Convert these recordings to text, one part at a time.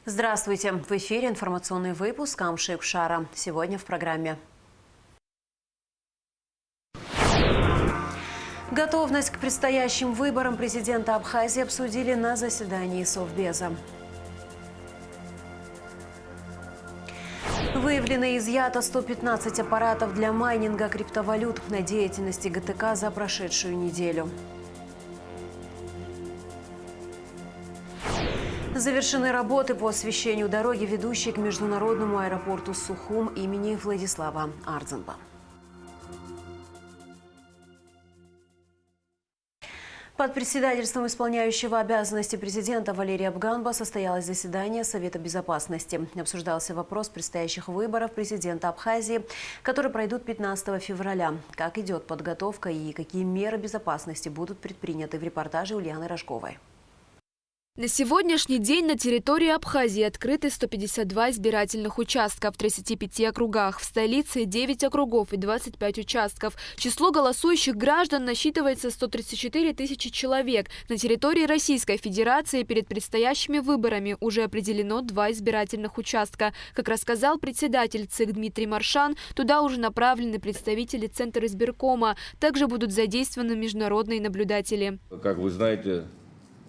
Здравствуйте! В эфире информационный выпуск Амшик Шара. Сегодня в программе. Готовность к предстоящим выборам президента Абхазии обсудили на заседании Совбеза. Выявлено и изъято 115 аппаратов для майнинга криптовалют на деятельности ГТК за прошедшую неделю. Завершены работы по освещению дороги, ведущей к международному аэропорту Сухум имени Владислава Ардзенба. Под председательством исполняющего обязанности президента Валерия Бганба состоялось заседание Совета безопасности. Обсуждался вопрос предстоящих выборов президента Абхазии, которые пройдут 15 февраля. Как идет подготовка и какие меры безопасности будут предприняты, в репортаже Ульяны Рожковой. На сегодняшний день на территории Абхазии открыты 152 избирательных участка в 35 округах. В столице 9 округов и 25 участков. Число голосующих граждан насчитывается 134 тысячи человек. На территории Российской Федерации перед предстоящими выборами уже определено 2 избирательных участка. Как рассказал председатель ЦИК Дмитрий Маршан, туда уже направлены представители Центра избиркома. Также будут задействованы международные наблюдатели. Как вы знаете,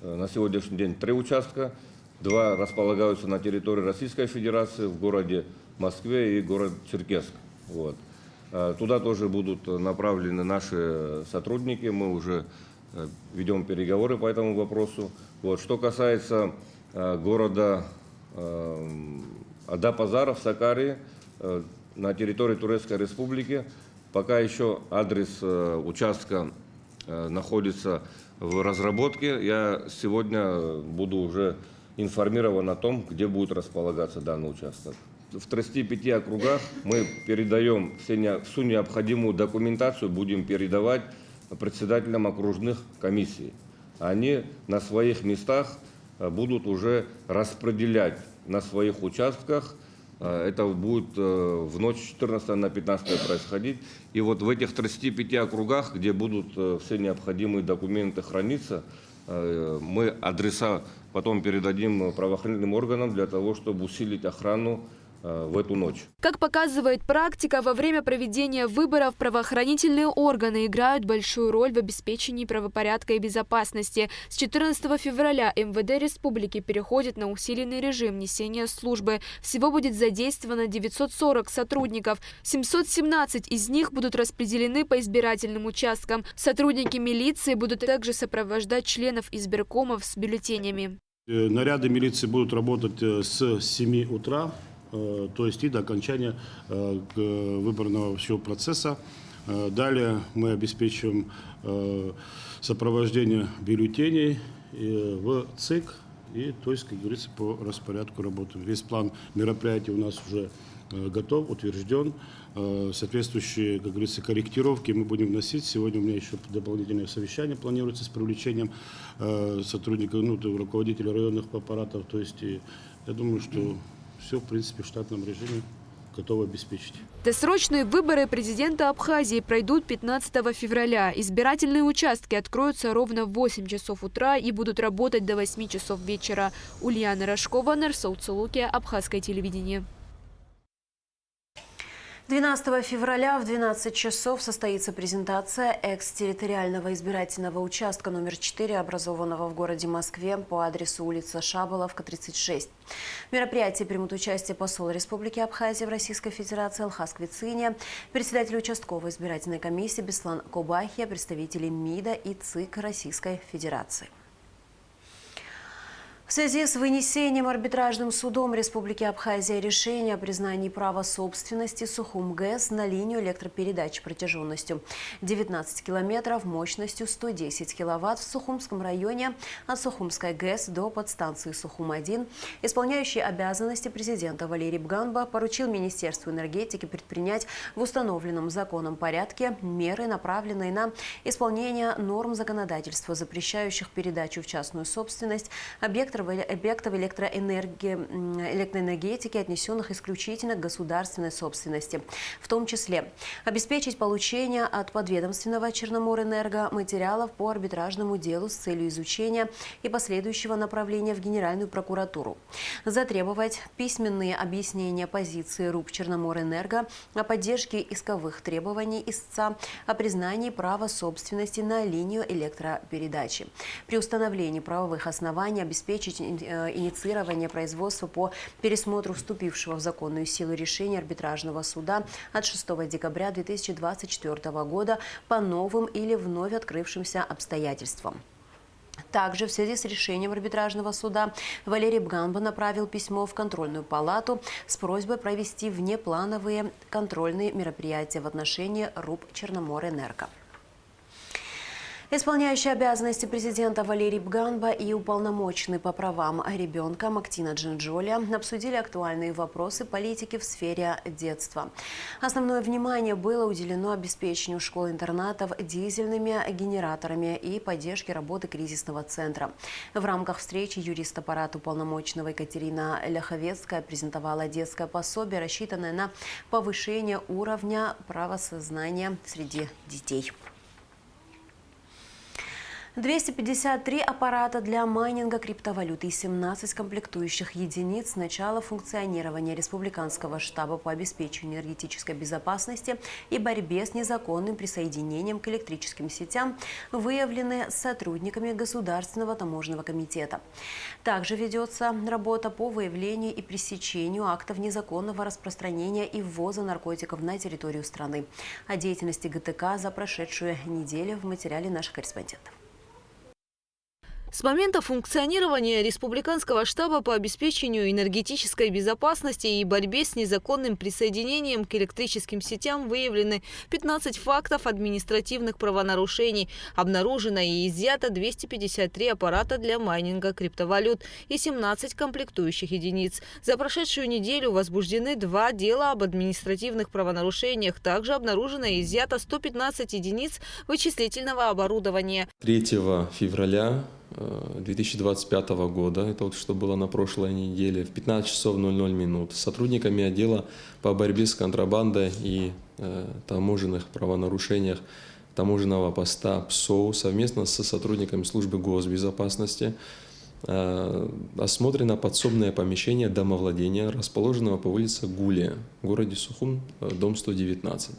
на сегодняшний день 3 участка, 2 располагаются на территории Российской Федерации, в городе Москве и город Черкесск. Вот. Туда тоже будут направлены наши сотрудники, мы уже ведем переговоры по этому вопросу. Вот. Что касается города Адапазара в Сакарии, на территории Турецкой Республики, пока еще адрес участка находится в разработке. Я сегодня буду уже информирован о том, где будет располагаться данный участок. В 35 округах мы передаем всю необходимую документацию, будем передавать председателям окружных комиссий. Они на своих местах будут уже распределять на своих участках. Это будет в ночь 14 на 15 происходить. И вот в этих 35 округах, где будут все необходимые документы храниться, мы адреса потом передадим правоохранительным органам для того, чтобы усилить охрану в эту ночь. Как показывает практика, во время проведения выборов правоохранительные органы играют большую роль в обеспечении правопорядка и безопасности. С 14 февраля МВД республики переходит на усиленный режим несения службы. Всего будет задействовано 940 сотрудников. 717 из них будут распределены по избирательным участкам. Сотрудники милиции будут также сопровождать членов избиркомов с бюллетенями. Наряды милиции будут работать с 7 утра. То есть и до окончания выборного всего процесса. Далее мы обеспечиваем сопровождение бюллетеней в ЦИК, и, то есть, как говорится, по распорядку работаем. Весь план мероприятий у нас уже готов, утвержден. Соответствующие, как говорится, корректировки мы будем вносить. Сегодня у меня еще дополнительное совещание планируется с привлечением сотрудников, руководителей районных аппаратов. То есть я думаю, что все, в принципе, в штатном режиме готовы обеспечить. Досрочные выборы президента Абхазии пройдут 15 февраля. Избирательные участки откроются ровно в 8 часов утра и будут работать до 8 часов вечера. Ульяна Рожкова, Нарсол Цулуки, Абхазское телевидение. 12 февраля в 12 часов состоится презентация экстерриториального избирательного участка номер 4, образованного в городе Москве по адресу улица Шаболовка, 36. В мероприятии примут участие посол Республики Абхазия в Российской Федерации Алхаз Квициния, председатель участковой избирательной комиссии Беслан Кобахия, представители МИДа и ЦИК Российской Федерации. В связи с вынесением арбитражным судом Республики Абхазия решения о признании права собственности Сухум-ГЭС на линию электропередач протяженностью 19 километров, мощностью 110 киловатт в Сухумском районе от Сухумской ГЭС до подстанции Сухум-1, исполняющий обязанности президента Валерий Бганба поручил Министерству энергетики предпринять в установленном законом порядке меры, направленные на исполнение норм законодательства, запрещающих передачу в частную собственность объектов объектов электроэнергетики, отнесенных исключительно к государственной собственности. В том числе обеспечить получение от подведомственного Черноморэнерго материалов по арбитражному делу с целью изучения и последующего направления в Генеральную прокуратуру. Затребовать письменные объяснения позиции РУП Черноморэнерго о поддержке исковых требований истца о признании права собственности на линию электропередачи. При установлении правовых оснований обеспечить инициирование производства по пересмотру вступившего в законную силу решения арбитражного суда от 6 декабря 2024 года по новым или вновь открывшимся обстоятельствам. Также в связи с решением арбитражного суда Валерий Бганба направил письмо в контрольную палату с просьбой провести внеплановые контрольные мероприятия в отношении РУП Черноморэнерго. Исполняющий обязанности президента Валерий Бганба и уполномоченный по правам ребенка Мактина Джинджоли обсудили актуальные вопросы политики в сфере детства. Основное внимание было уделено обеспечению школ-интернатов дизельными генераторами и поддержке работы кризисного центра. В рамках встречи юрист аппарата уполномоченного Екатерина Ляховецкая презентовала детское пособие, рассчитанное на повышение уровня правосознания среди детей. 253 аппарата для майнинга криптовалюты и 17 комплектующих единиц с начала функционирования Республиканского штаба по обеспечению энергетической безопасности и борьбе с незаконным присоединением к электрическим сетям выявлены сотрудниками Государственного таможенного комитета. Также ведется работа по выявлению и пресечению актов незаконного распространения и ввоза наркотиков на территорию страны. О деятельности ГТК за прошедшую неделю в материале наших корреспондентов. С момента функционирования Республиканского штаба по обеспечению энергетической безопасности и борьбе с незаконным присоединением к электрическим сетям выявлены 15 фактов административных правонарушений. Обнаружено и изъято 253 аппарата для майнинга криптовалют и 17 комплектующих единиц. За прошедшую неделю возбуждены 2 дела об административных правонарушениях. Также обнаружено и изъято 115 единиц вычислительного оборудования. 3 февраля 2025 года, это вот что было на прошлой неделе, в 15 часов 00 минут, сотрудниками отдела по борьбе с контрабандой и таможенных правонарушениях таможенного поста ПСОУ совместно со сотрудниками службы госбезопасности осмотрено подсобное помещение домовладения, расположенного по улице Гулия, в городе Сухум, дом 119.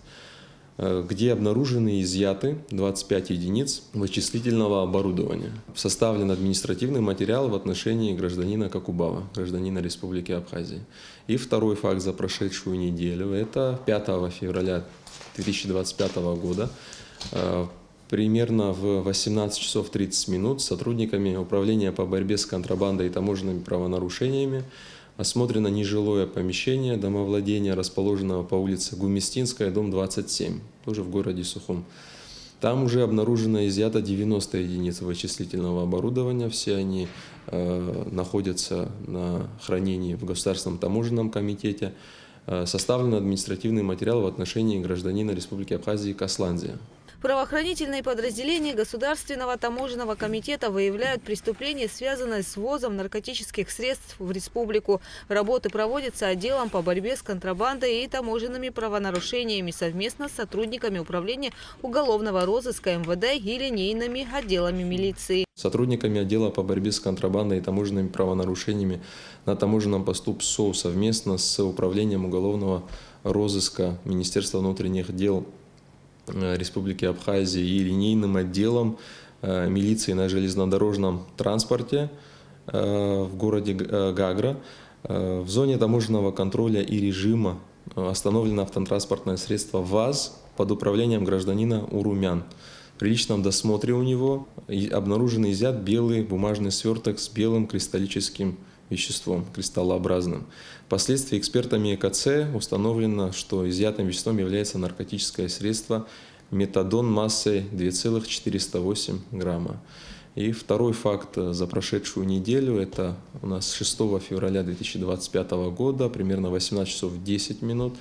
Где обнаружены и изъяты 25 единиц вычислительного оборудования. Составлен административный материал в отношении гражданина Какубава, гражданина Республики Абхазия. И второй факт за прошедшую неделю, это 5 февраля 2025 года, примерно в 18 часов 30 минут сотрудниками Управления по борьбе с контрабандой и таможенными правонарушениями осмотрено нежилое помещение домовладения, расположенного по улице Гуместинская, дом 27, тоже в городе Сухум. Там уже обнаружено и изъято 90 единиц вычислительного оборудования. Все они находятся на хранении в Государственном таможенном комитете. Составлен административный материал в отношении гражданина Республики Абхазии Касландия. Правоохранительные подразделения Государственного таможенного комитета выявляют преступления, связанные с ввозом наркотических средств в республику. Работы проводятся отделом по борьбе с контрабандой и таможенными правонарушениями совместно с сотрудниками управления уголовного розыска МВД и линейными отделами милиции. Сотрудниками отдела по борьбе с контрабандой и таможенными правонарушениями на таможенном посту ПСО совместно с управлением уголовного розыска Министерства внутренних дел Республики Абхазия и линейным отделом милиции на железнодорожном транспорте в городе Гагра. В зоне таможенного контроля и режима остановлено автотранспортное средство ВАЗ под управлением гражданина Урумян. При личном досмотре у него обнаружен и изъят белый бумажный сверток с белым кристаллическим веществом, кристаллообразным. Впоследствии экспертами ЭКЦ установлено, что изъятым веществом является наркотическое средство метадон массой 2,408 грамма. И второй факт за прошедшую неделю, это у нас 6 февраля 2025 года, примерно 18 часов 10 минут,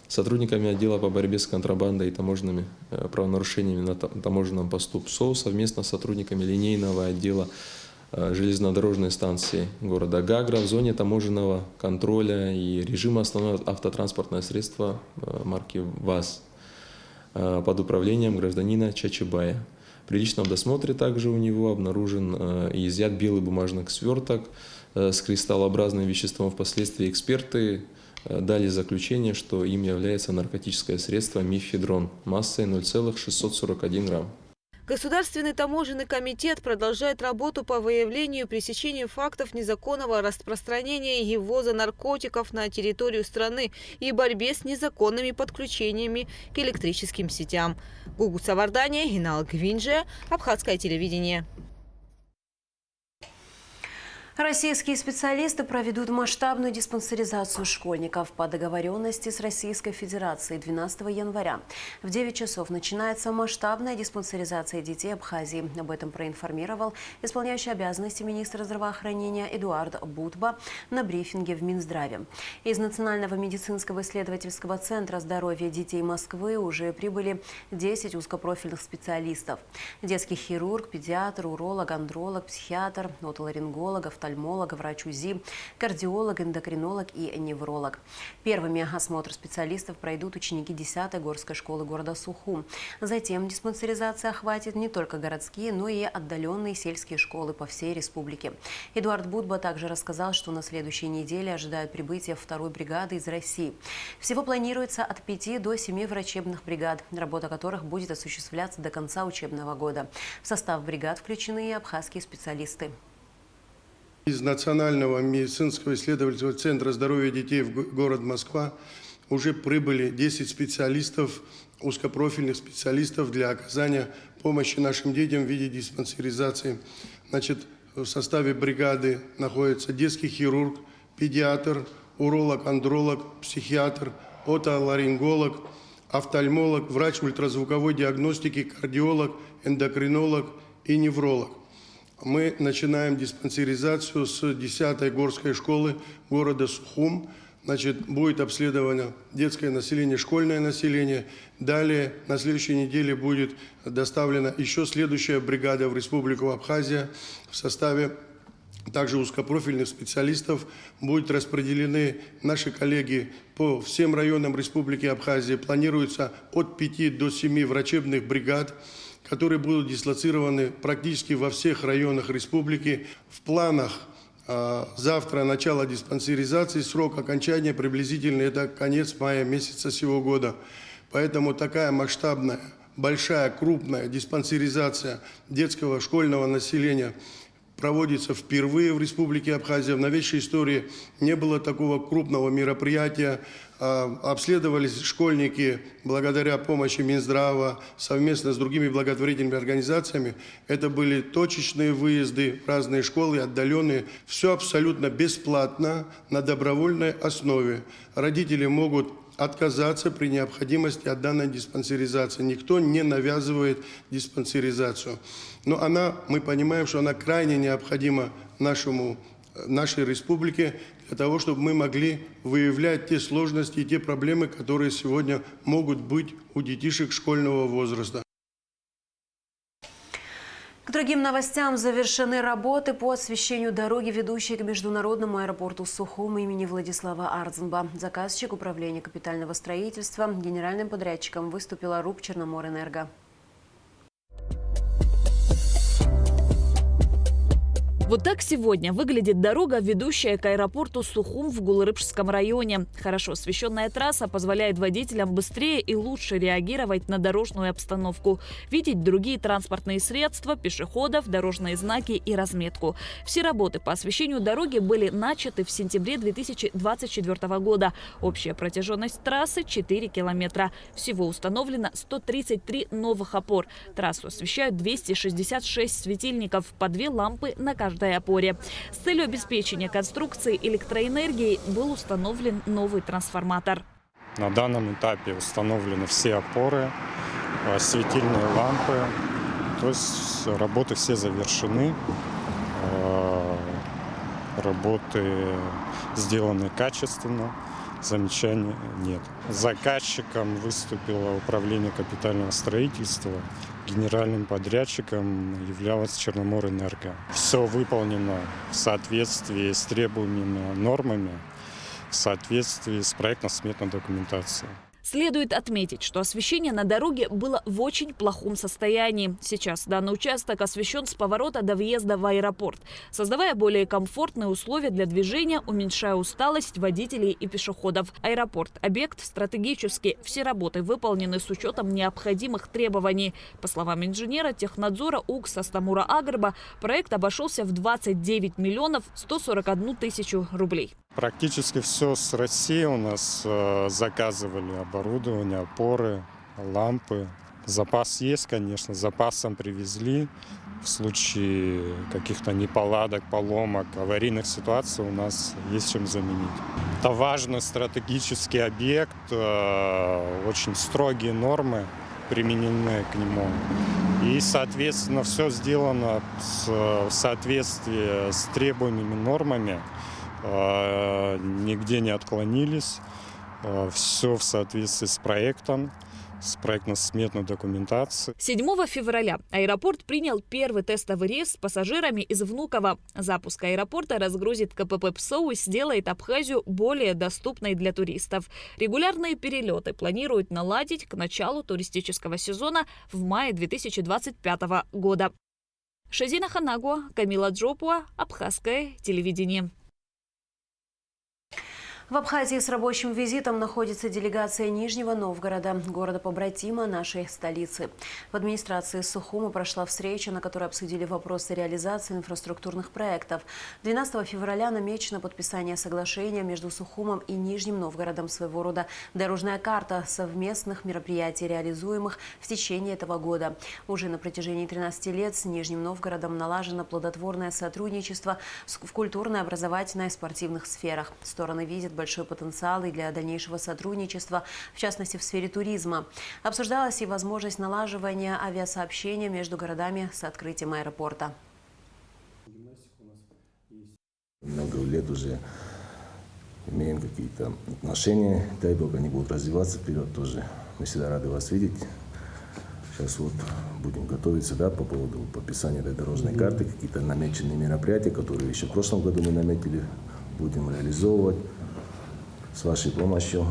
сотрудниками отдела по борьбе с контрабандой и таможенными правонарушениями на таможенном посту ПСО совместно с сотрудниками линейного отдела железнодорожной станции города Гагра в зоне таможенного контроля и режима основное автотранспортное средство марки ВАЗ под управлением гражданина Чачебая. При личном досмотре также у него обнаружен и изъят белый бумажный сверток с кристаллообразным веществом. Впоследствии эксперты дали заключение, что им является наркотическое средство мифедрон массой 0,641 грамм. Государственный таможенный комитет продолжает работу по выявлению и пресечению фактов незаконного распространения и ввоза наркотиков на территорию страны и борьбе с незаконными подключениями к электрическим сетям. Гугу Савардания, Гинал Гвинджия, Абхазское телевидение. Российские специалисты проведут масштабную диспансеризацию школьников по договоренности с Российской Федерацией 12 января. В 9 часов начинается масштабная диспансеризация детей Абхазии. Об этом проинформировал исполняющий обязанности министра здравоохранения Эдуард Будба на брифинге в Минздраве. Из Национального медицинского исследовательского центра здоровья детей Москвы уже прибыли 10 узкопрофильных специалистов. Детский хирург, педиатр, уролог, андролог, психиатр, отоларинголог, офтальмолог, врач УЗИ, кардиолог, эндокринолог и невролог. Первыми осмотр специалистов пройдут ученики 10-й горской школы города Сухум. Затем диспансеризация охватит не только городские, но и отдаленные сельские школы по всей республике. Эдуард Будба также рассказал, что на следующей неделе ожидают прибытия 2-й бригады из России. Всего планируется от 5 до 7 врачебных бригад, работа которых будет осуществляться до конца учебного года. В состав бригад включены и абхазские специалисты. Из Национального медицинского исследовательского центра здоровья детей в город Москва уже прибыли 10 специалистов, узкопрофильных специалистов для оказания помощи нашим детям в виде диспансеризации. Значит, в составе бригады находится детский хирург, педиатр, уролог, андролог, психиатр, отоларинголог, офтальмолог, врач ультразвуковой диагностики, кардиолог, эндокринолог и невролог. Мы начинаем диспансеризацию с 10-й горской школы города Сухум. Значит, будет обследовано детское население, школьное население. Далее, на следующей неделе будет доставлена еще следующая бригада в Республику Абхазия в составе также узкопрофильных специалистов. Будут распределены наши коллеги по всем районам Республики Абхазия. Планируется от 5 до 7 врачебных бригад, которые будут дислоцированы практически во всех районах республики. В планах завтра начало диспансеризации, срок окончания приблизительно это конец мая месяца сего года. Поэтому такая масштабная, большая, крупная диспансеризация детского школьного населения проводится впервые в Республике Абхазия. В новейшей истории не было такого крупного мероприятия. Обследовались школьники благодаря помощи Минздрава совместно с другими благотворительными организациями. Это были точечные выезды в разные школы, отдаленные. Все абсолютно бесплатно, на добровольной основе. Родители могут отказаться при необходимости от данной диспансеризации. Никто не навязывает диспансеризацию. Но мы понимаем, что она крайне необходима нашей республике для того, чтобы мы могли выявлять те сложности и те проблемы, которые сегодня могут быть у детишек школьного возраста. К другим новостям завершены работы по освещению дороги, ведущей к международному аэропорту Сухум имени Владислава Ардзенба. Заказчик управления капитального строительства. Генеральным подрядчиком выступила РУП «Черноморэнерго». Вот так сегодня выглядит дорога, ведущая к аэропорту Сухум в Гулрыбшском районе. Хорошо освещенная трасса позволяет водителям быстрее и лучше реагировать на дорожную обстановку, видеть другие транспортные средства, пешеходов, дорожные знаки и разметку. Все работы по освещению дороги были начаты в сентябре 2024 года. Общая протяженность трассы 4 километра. Всего установлено 133 новых опор. Трассу освещают 266 светильников, по 2 лампы на каждой опоре. С целью обеспечения конструкции электроэнергии был установлен новый трансформатор. На данном этапе установлены все опоры, светильные лампы, то есть работы все завершены, работы сделаны качественно, замечаний нет. Заказчиком выступило управление капитального строительства Генеральным подрядчиком являлась Черноморэнерго. Все выполнено в соответствии с требуемыми нормами, в соответствии с проектно-сметной документацией. Следует отметить, что освещение на дороге было в очень плохом состоянии. Сейчас данный участок освещен с поворота до въезда в аэропорт, создавая более комфортные условия для движения, уменьшая усталость водителей и пешеходов. Аэропорт – объект стратегический. Все работы выполнены с учетом необходимых требований. По словам инженера технадзора УКС Астамура Агрба, проект обошелся в 29 миллионов 141 тысячу рублей. Практически все с России у нас заказывали: оборудование, опоры, лампы. Запас есть, конечно, запасом привезли. В случае каких-то неполадок, поломок, аварийных ситуаций у нас есть чем заменить. Это важный стратегический объект, очень строгие нормы применены к нему. И, соответственно, все сделано в соответствии с требуемыми нормами. Нигде не отклонились, все в соответствии с проектом, с проектно-сметной документацией. 7 февраля аэропорт принял первый тестовый рейс с пассажирами из Внуково. Запуск аэропорта разгрузит КПП ПСО и сделает Абхазию более доступной для туристов. Регулярные перелеты планируют наладить к началу туристического сезона в мае 2025 года. Шазина Ханагуа, Камила Джопуа, Абхазское телевидение. В Абхазии с рабочим визитом находится делегация Нижнего Новгорода, города-побратима нашей столицы. В администрации Сухума прошла встреча, на которой обсудили вопросы реализации инфраструктурных проектов. 12 февраля намечено подписание соглашения между Сухумом и Нижним Новгородом, своего рода дорожная карта совместных мероприятий, реализуемых в течение этого года. Уже на протяжении 13 лет с Нижним Новгородом налажено плодотворное сотрудничество в культурной, образовательной и спортивных сферах. Стороны видят большой потенциал и для дальнейшего сотрудничества, в частности в сфере туризма. Обсуждалась и возможность налаживания авиасообщения между городами с открытием аэропорта. Много лет уже имеем какие-то отношения. Дай Бог, они будут развиваться вперед тоже. Мы всегда рады вас видеть. Сейчас вот будем готовиться, да, по поводу подписания этой дорожной карты. Какие-то намеченные мероприятия, которые еще в прошлом году мы наметили, будем реализовывать с вашей помощью.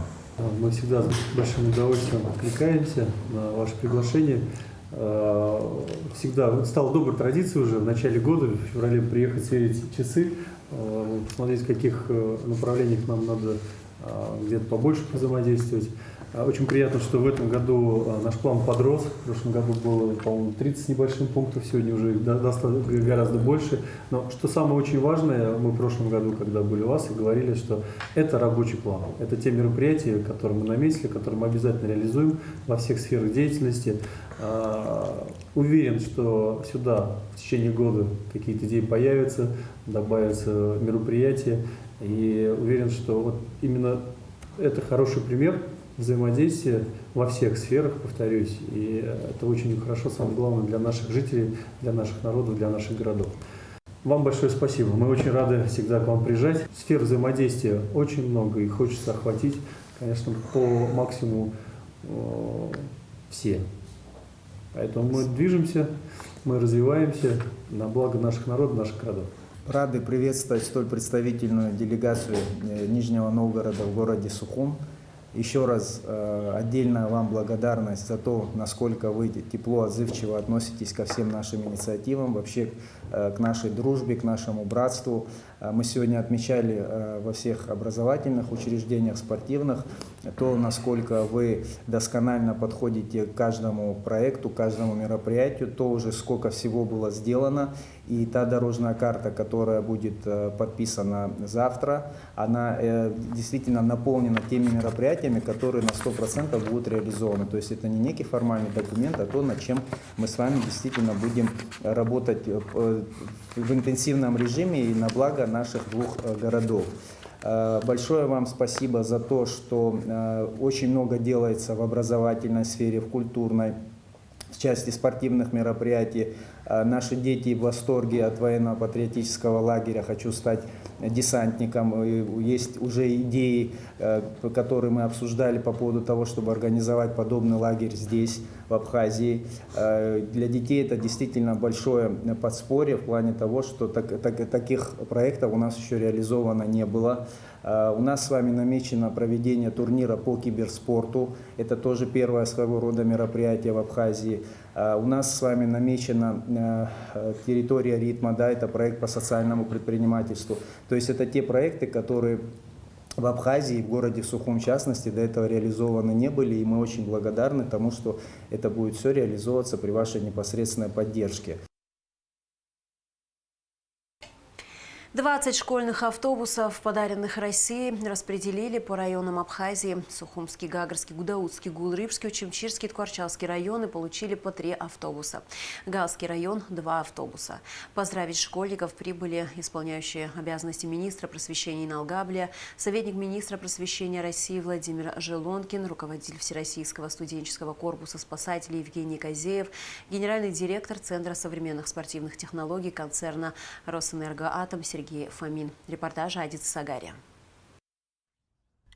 Мы всегда с большим удовольствием откликаемся на ваше приглашение. Всегда стала доброй традицией уже в начале года, в феврале, приехать сверить часы, посмотреть, в каких направлениях нам надо где-то побольше взаимодействовать. Очень приятно, что в этом году наш план подрос. В прошлом году было, по-моему, 30 с небольшим пунктов, сегодня уже гораздо больше. Но что самое очень важное, мы в прошлом году, когда были у вас, и говорили, что это рабочий план. Это те мероприятия, которые мы наметили, которые мы обязательно реализуем во всех сферах деятельности. Уверен, что сюда в течение года какие-то идеи появятся, добавятся мероприятия. И уверен, что вот именно это хороший пример взаимодействия во всех сферах, повторюсь. И это очень хорошо, самое главное, для наших жителей, для наших народов, для наших городов. Вам большое спасибо. Мы очень рады всегда к вам приезжать. Сфер взаимодействия очень много, и хочется охватить, конечно, по максимуму все. Поэтому мы движемся, мы развиваемся на благо наших народов, наших городов. Рады приветствовать столь представительную делегацию Нижнего Новгорода в городе Сухум. Еще раз отдельно вам благодарность за то, насколько вы тепло, отзывчиво относитесь ко всем нашим инициативам, вообще к нашей дружбе, к нашему братству. Мы сегодня отмечали во всех образовательных учреждениях, спортивных, то, насколько вы досконально подходите к каждому проекту, к каждому мероприятию, то уже сколько всего было сделано. И та дорожная карта, которая будет подписана завтра, она действительно наполнена теми мероприятиями, которые на 100% будут реализованы. То есть это не некий формальный документ, а то, над чем мы с вами действительно будем работать в интенсивном режиме и на благо наших двух городов. Большое вам спасибо за то, что очень много делается в образовательной сфере, в культурной, в части спортивных мероприятий. Наши дети в восторге от военно-патриотического лагеря «Хочу стать десантником». Есть уже идеи, которые мы обсуждали по поводу того, чтобы организовать подобный лагерь здесь, в Абхазии. Для детей это действительно большое подспорье в плане того, что таких проектов у нас еще реализовано не было. У нас с вами намечено проведение турнира по киберспорту. Это тоже первое своего рода мероприятие в Абхазии. У нас с вами намечена территория ритма, да, это проект по социальному предпринимательству. То есть это те проекты, которые в Абхазии, в городе Сухум в частности, до этого реализованы не были, и мы очень благодарны тому, что это будет все реализовываться при вашей непосредственной поддержке. 20 школьных автобусов, подаренных России, распределили по районам Абхазии. Сухумский, Гагарский, Гудаутский, Гулрыбский, Учимчирский, Ткварчалский районы получили по 3 автобуса. Галский район – 2 автобуса. Поздравить школьников прибыли исполняющие обязанности министра просвещения Иналгаблия, советник министра просвещения России Владимир Желонкин, руководитель Всероссийского студенческого корпуса спасателей Евгений Козеев, генеральный директор Центра современных спортивных технологий концерна «Росэнергоатом» Сергей Фомин. Репортаж Адица Сагария.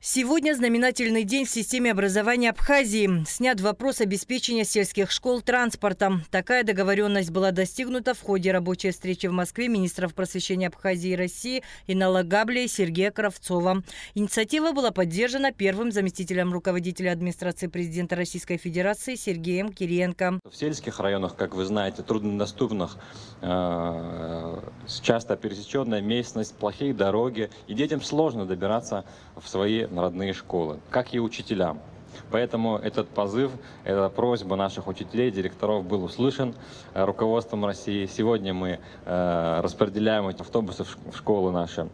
Сегодня знаменательный день в системе образования Абхазии. Снят вопрос обеспечения сельских школ транспортом. Такая договоренность была достигнута в ходе рабочей встречи в Москве министров просвещения Абхазии и России Иналгаблия и Сергея Кравцова. Инициатива была поддержана первым заместителем руководителя администрации президента Российской Федерации Сергеем Кириенко. В сельских районах, как вы знаете, труднодоступных, часто пересеченная местность, плохие дороги, и детям сложно добираться в свои родные школы, как и учителям. Поэтому этот позыв, эта просьба наших учителей, директоров был услышан руководством России. Сегодня мы распределяем эти автобусы в школы наши.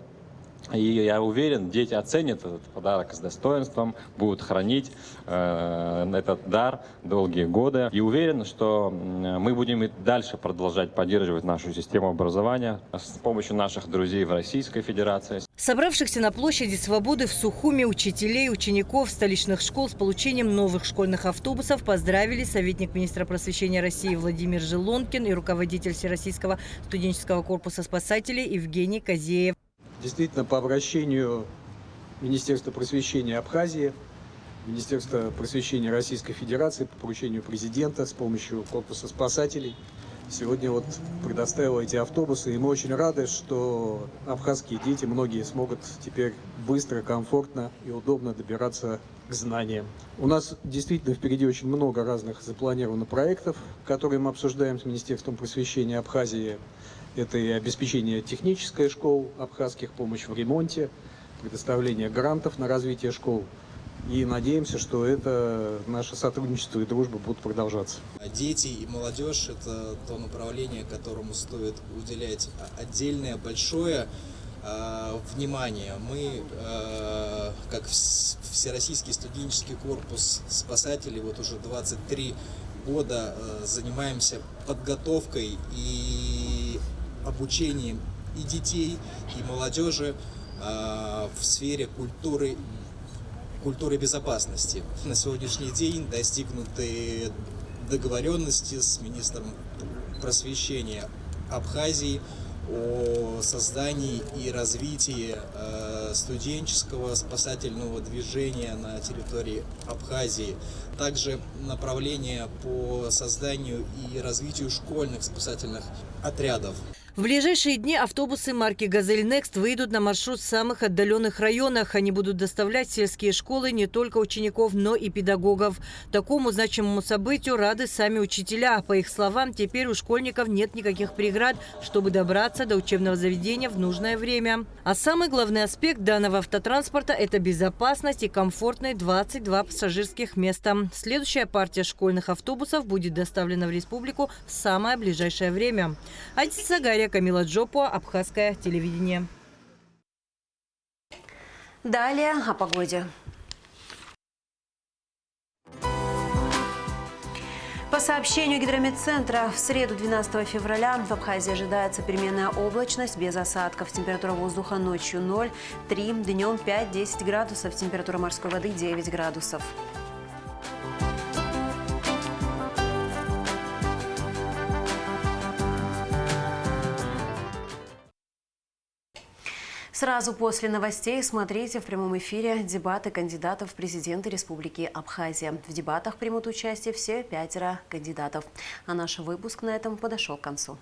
И я уверен, дети оценят этот подарок с достоинством, будут хранить этот дар долгие годы. И уверен, что мы будем и дальше продолжать поддерживать нашу систему образования с помощью наших друзей в Российской Федерации. Собравшихся на площади Свободы в Сухуме учителей, учеников столичных школ с получением новых школьных автобусов поздравили советник министра просвещения России Владимир Желонкин и руководитель Всероссийского студенческого корпуса спасателей Евгений Козеев. Действительно, по обращению Министерства просвещения Абхазии, Министерства просвещения Российской Федерации, по поручению президента с помощью корпуса спасателей, сегодня вот предоставил эти автобусы. И мы очень рады, что абхазские дети, многие смогут теперь быстро, комфортно и удобно добираться к знаниям. У нас действительно впереди очень много разных запланированных проектов, которые мы обсуждаем с Министерством просвещения Абхазии. Это и обеспечение технической школ абхазских, помощь в ремонте, предоставление грантов на развитие школ. И надеемся, что это наше сотрудничество и дружба будут продолжаться. Дети и молодежь – это то направление, которому стоит уделять отдельное, большое внимание. Мы, как Всероссийский студенческий корпус спасателей, вот уже 23 года занимаемся подготовкой и обучением и детей, и молодежи в сфере культуры безопасности. На сегодняшний день достигнуты договоренности с министром просвещения Абхазии о создании и развитии студенческого спасательного движения на территории Абхазии. Также направление по созданию и развитию школьных спасательных отрядов. В ближайшие дни автобусы марки «Газель Некст» выйдут на маршрут в самых отдаленных районах. Они будут доставлять в сельские школы не только учеников, но и педагогов. Такому значимому событию рады сами учителя. По их словам, теперь у школьников нет никаких преград, чтобы добраться до учебного заведения в нужное время. А самый главный аспект данного автотранспорта – это безопасность и комфортные 22 пассажирских места. Следующая партия школьных автобусов будет доставлена в республику в самое ближайшее время. Адица Сагария, Камила Джопуа, Абхазское телевидение. Далее о погоде. По сообщению Гидрометцентра, в среду 12 февраля в Абхазии ожидается переменная облачность без осадков. Температура воздуха ночью 0,3, днем 5-10 градусов, температура морской воды 9 градусов. Сразу после новостей смотрите в прямом эфире дебаты кандидатов в президенты Республики Абхазия. В дебатах примут участие все 5 кандидатов. А наш выпуск на этом подошел к концу.